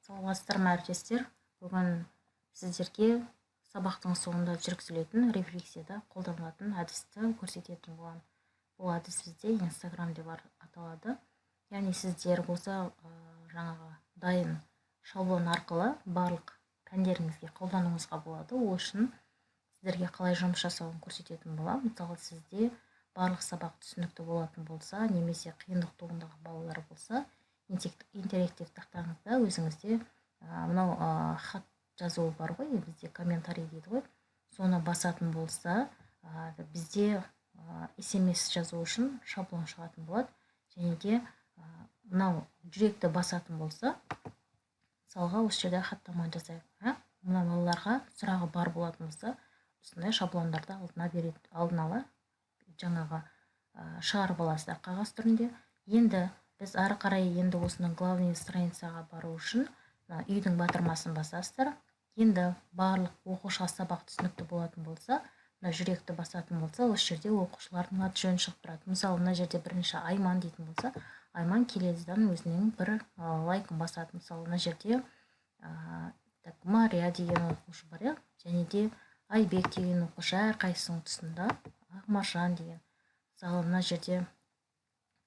Саламатсыздар ма әріптестер? Бүгін сіздерге сабақтың соңында жүргізілетін рефлексияда қолданылатын әдісті көрсететін боламын. Бұл әдіс бізде Instagram деп аталады. Яғни сіздер осы жаңағы дайын шаблон арқылы барлық пәндеріңізге қолдануыңызға болады. Ол үшін сіздерге қалай жұмыс жасауын көрсететін боламын. Мысалы, сізде барлық сабақ түсінікті болатын болса, немесе қиындық туындаған балалар болса, интерактив тақтаңызда өзіңізде мынау хат жазуы бар ғой, бізде комментарий дейді ғой, соны басатын болса, бізде SMS жазу үшін шаблон шығатын болады. Және де мынау жүректі басатын болса, мысалға осы жерде хаттама жазайық. Мына балаларға сұрағы бар болатын болса, осындай шаблондарды алдын ала жаңағы шығарып аласыздар қағаз түрінде. Енді біз ары қарай осының главный страницаға бару үшін үйдің батырмасын басасыздар. Енді барлық оқушыға сабақ түсінікті болатын болса, жүректі басатын болса, осы жерде оқушылардың аты жөні шығып тұрады. Мысалы, мына жерде бірінші Айман дейтін болса, Айман келедіден өзінің бір лайкын басады. Мысалы, мына жерде Мария деген оқушы бар, және де Айбек деген оқушы, әрқайсысының тұсында Ақмаржан деген. Мысалы, мына жерде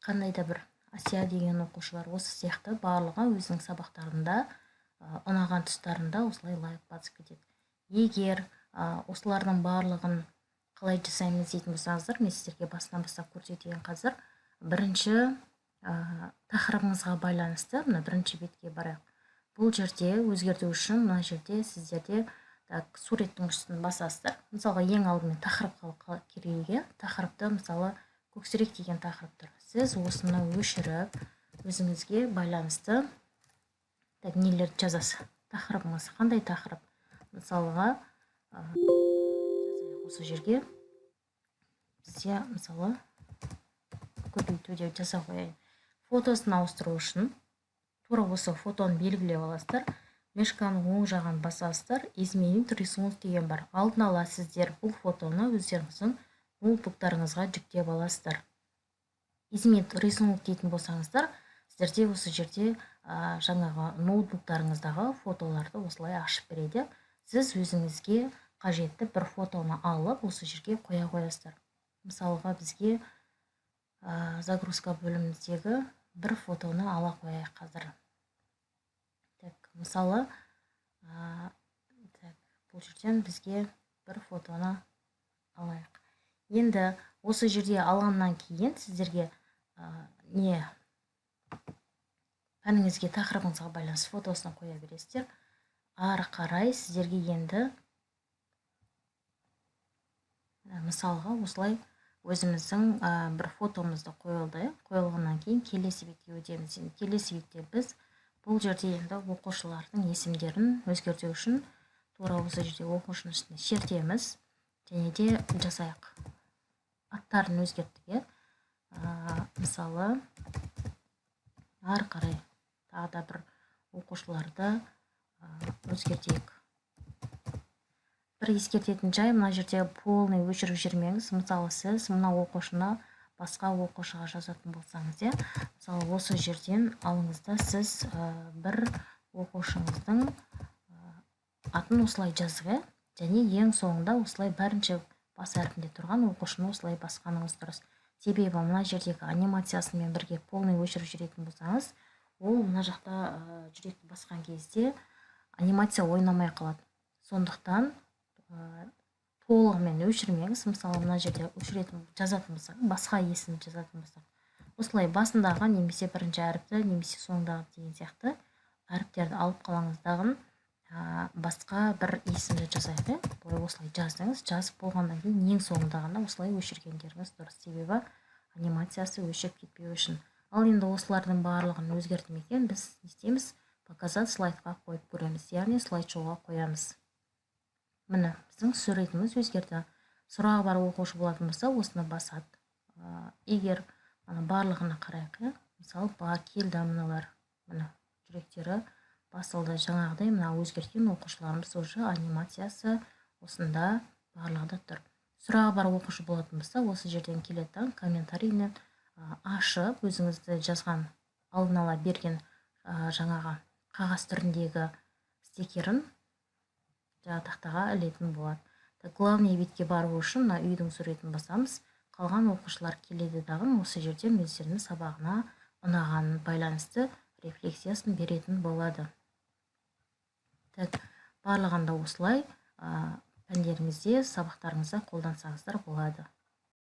қандай да бір Асия деген оқушы бар. Осы сияқты барлығы өзінің сабақтарында ұнаған тұстарында осылай лайк басып кетеді. Егер осылардың барлығын қалай жасаймыз дейтін болсаңыздар, мен сіздерге басынан бастап көрсетейін қазір. Бірінші тақырыбыңызға байланысты мына бірінші бетке барайық. Бұл жерде өзгерту үшін мына жерде сіздерде суреттің үстін басасыздар. Мысалға, ең алдымен тақырыпқа керегі, тақырыпты мысалы көксірек деген тақырып тұр. Сіз осыны өшіріп, өзіңізге байланысты нелерді жазасыз. Тақырыбыңыз қандай тақырып? Мысалға, осы жерге бізде мысалы көбейту деп жаза қояйын. Фотосын ауыстыру үшін тура осы фотоны белгілеп аласыздар. Мешканың оң жағын басасыздар. Изменить рисунок деген бар. Алдын ала сіздер бұл фотоны өздеріңіздің ноутбуктарыңызға жүктеп аласыздар. Изменить рисунок дейтін болсаңыздар, сіздерде осы жерде жаңағы ноутбуктарыңыздағы фотоларды осылай ашып береді. Сіз өзіңізге қажетті бір фотоны алып, осы жерге қоя қоясыздар. Мысалға, бізге загрузка бөліміндегі бір фотоны ала қояйық қазір. Мысалы, бұл жерден бізге бір фотоны алайық. Енді осы жерде алғаннан кейін сіздерге пәніңізге, тақырыбыңызға байланысты фотосын қоя бересіздер. Ары қарай сіздерге енді мысалға осылай өзіміздің бір фотомызды қойылғаннан кейін келесі бетке өтеміз. Келесі бетте біз бұл жерде енді оқушылардың есімдерін өзгерту үшін тура осы жерде оқушының үстіне шертеміз және де жазайық. Аттарын өзгерттік. Мысалы, ары қарай тағы да бір оқушыларды өзгертейік. Бір ескертетін жай, мына жерде полный өшіріп жүрмеңіз. Мысалы, сіз мына оқушыны басқа оқушыға жазатын болсаңыз, мысалы, осы жерден алыңызда сіз бір оқушыңыздың атын осылай жазғы, және ең соңында осылай бірінші бас әрпінде тұрған оқушыны осылай басқаныңыз дұрыс. Себебі мына жердегі анимациясымен бірге полный өшіріп жүретін болсаңыз, ол мына жақта жүректі басқан кезде анимация ойнамай қалады. Сондықтан толығымен өшірмеңіз. Мысалы, мына жерде өшіретін жазатын болсақ, басқа есім жазатын болсақ, осылай басындағы немесе бірінші әріпті, немесе соңындағы деген сияқты әріптерді алып қалаңыздағын басқа бір есімді жазайық. Осылай жаздыңыз, жазып болғаннан кейін ең соңындағында осылай өшіргендеріңіз дұрыс. Себебі анимациясы өшіп кетпеу үшін. Ал енді осылардың барлығын өзгертмеген біз не істейміз? Показать слайдқа қойып көреміз, яғни слайд-шоуға қоямыз. Міне, біздің суретіміз өзгерді. Сұрағы бар оқушы болатын болса, осыны басады. Егер барлығына қарайық, мысалы, келді мыналар, міне, жүректері басылды. Жаңағыдай мына өзгерткен оқушыларымыз уже анимациясы осында барлығында тұр. Сұрағы бар оқушы болатын болса, осы жерден келеді, комментарийні ашып, өзіңізді жазған алдын ала берген жаңағы қағаз түріндегі стикерін жаңағы тақтаға ілетін болады. Главный бетке бару үшін мына үйдің суретін басамыз. Қалған оқушылар келеді дағы осы жерден өздерінің сабағына ұнағанын байланысты рефлексиясын беретін болады. Барлығында осылай пәндеріңізде сабақтарыңызда қолдансаңыздар болады.